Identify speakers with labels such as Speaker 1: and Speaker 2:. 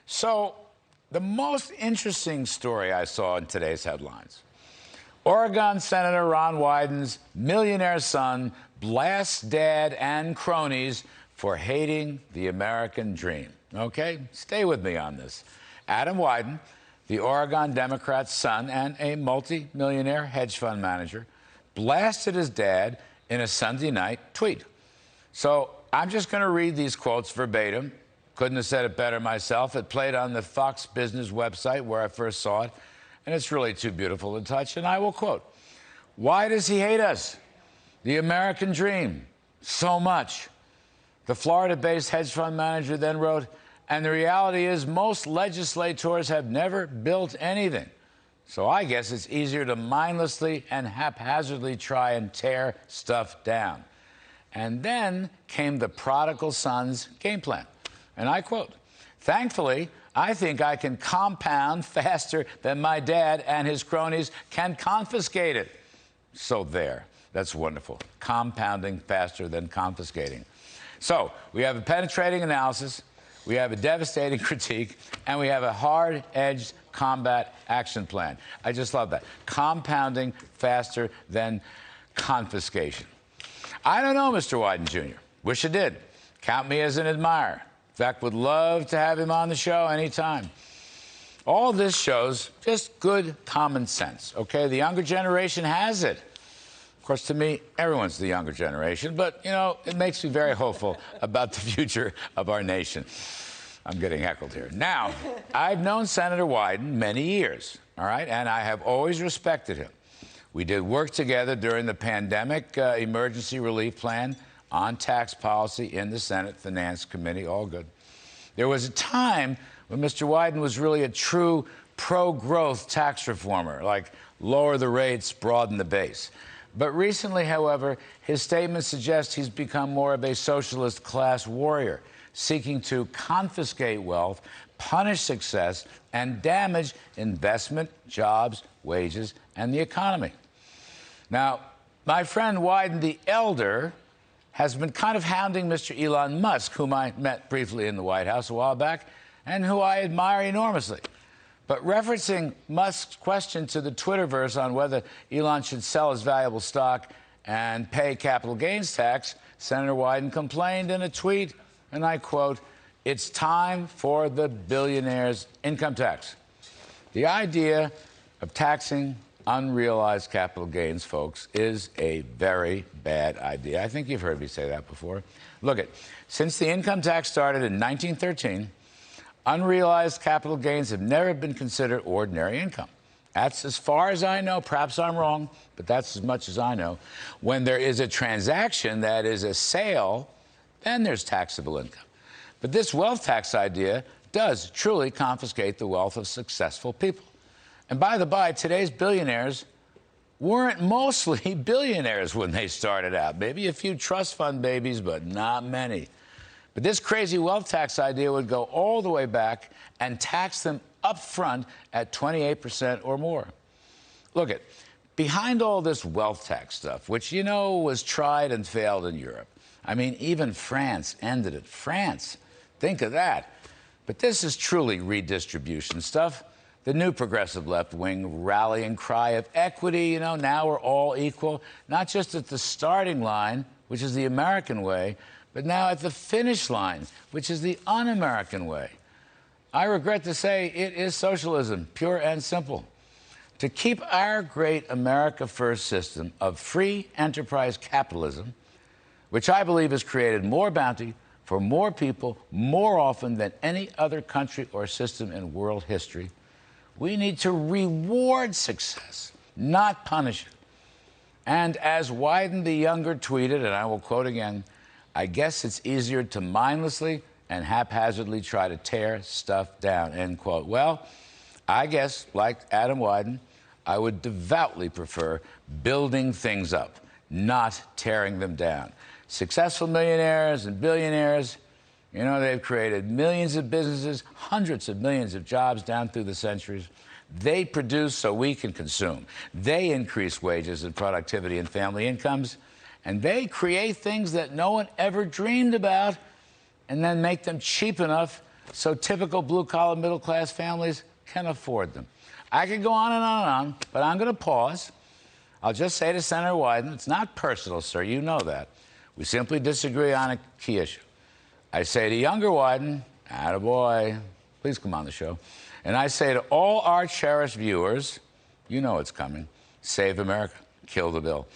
Speaker 1: So, the most interesting story I saw in today's headlines. Oregon Senator Ron Wyden's millionaire son blasts dad and cronies for hating the American dream. Okay? Stay with me on this. Adam Wyden, the Oregon Democrat's son and a multi-millionaire hedge fund manager, blasted his dad in a Sunday night tweet. So I'm just going to read these quotes verbatim. Couldn't have said it better myself. It played on the Fox Business website where I first saw it, and it's really too beautiful to touch, and I will quote, "Why does he hate us? The American dream, so much." The Florida-based hedge fund manager then wrote, "And the reality is most legislators have never built anything. So I guess it's easier to mindlessly and haphazardly try and tear stuff down." And then came the prodigal son's game plan. And I quote, "Thankfully, I think I can compound faster than my dad and his cronies can confiscate it." So there. That's wonderful. Compounding faster than confiscating. So we have a penetrating analysis, we have a devastating critique, and we have a hard-edged combat action plan. I just love that. Compounding faster than confiscation. I don't know, Mr. Wyden Jr. Wish I did. Count me as an admirer. In fact, would love to have him on the show anytime. All this shows just good common sense, okay? The younger generation has it. Of course, to me, everyone's the younger generation, but, you know, it makes me very hopeful about the future of our nation. I'm getting heckled here. Now, I've known Senator Wyden many years, all right, and I have always respected him. We did work together during the pandemic emergency relief plan on tax policy in the Senate Finance Committee, all good. There was a time when Mr. Wyden was really a true pro-growth tax reformer, like lower the rates, broaden the base. But recently, however, his statements suggest he's become more of a socialist class warrior, seeking to confiscate wealth, punish success, and damage investment, jobs, wages, and the economy. Now, my friend Wyden the Elder has been kind of hounding Mr. Elon Musk, whom I met briefly in the White House a while back, and who I admire enormously. But referencing Musk's question to the Twitterverse on whether Elon should sell his valuable stock and pay capital gains tax, Senator Wyden complained in a tweet, and I quote, "It's time for the billionaire's income tax." The idea of taxing unrealized capital gains, folks, is a very bad idea. I think you've heard me say that before. Look, since the income tax started in 1913, unrealized capital gains have never been considered ordinary income. That's as far as I know. Perhaps I'm wrong, but that's as much as I know. When there is a transaction that is a sale, then there's taxable income. But this wealth tax idea does truly confiscate the wealth of successful people. And by the by, today's billionaires weren't mostly billionaires when they started out. Maybe a few trust fund babies, but not many. But this crazy wealth tax idea would go all the way back and tax them up front at 28% or more. Look, behind all this wealth tax stuff, which, you know, was tried and failed in Europe. I mean, even France ended it. France, think of that. But this is truly redistribution stuff. The new progressive left-wing rallying cry of equity, you know, now we're all equal, not just at the starting line, which is the American way, but now at the finish line, which is the un-American way. I regret to say it is socialism, pure and simple. To keep our great America First system of free enterprise capitalism, which I believe has created more bounty for more people more often than any other country or system in world history, we need to reward success, not punish it. And as Wyden the Younger tweeted, and I will quote again, "I guess it's easier to mindlessly and haphazardly try to tear stuff down," end quote. Well, I guess, like Adam Wyden, I would devoutly prefer building things up, not tearing them down. Successful millionaires and billionaires, you know, they've created millions of businesses, hundreds of millions of jobs down through the centuries. They produce so we can consume. They increase wages and productivity and family incomes. And they create things that no one ever dreamed about and then make them cheap enough so typical blue-collar, middle-class families can afford them. I could go on and on and on, but I'm going to pause. I'll just say to Senator Wyden, it's not personal, sir. You know that. We simply disagree on a key issue. I say to younger Wyden, attaboy, please come on the show. And I say to all our cherished viewers, you know it's coming, save America, kill the bill.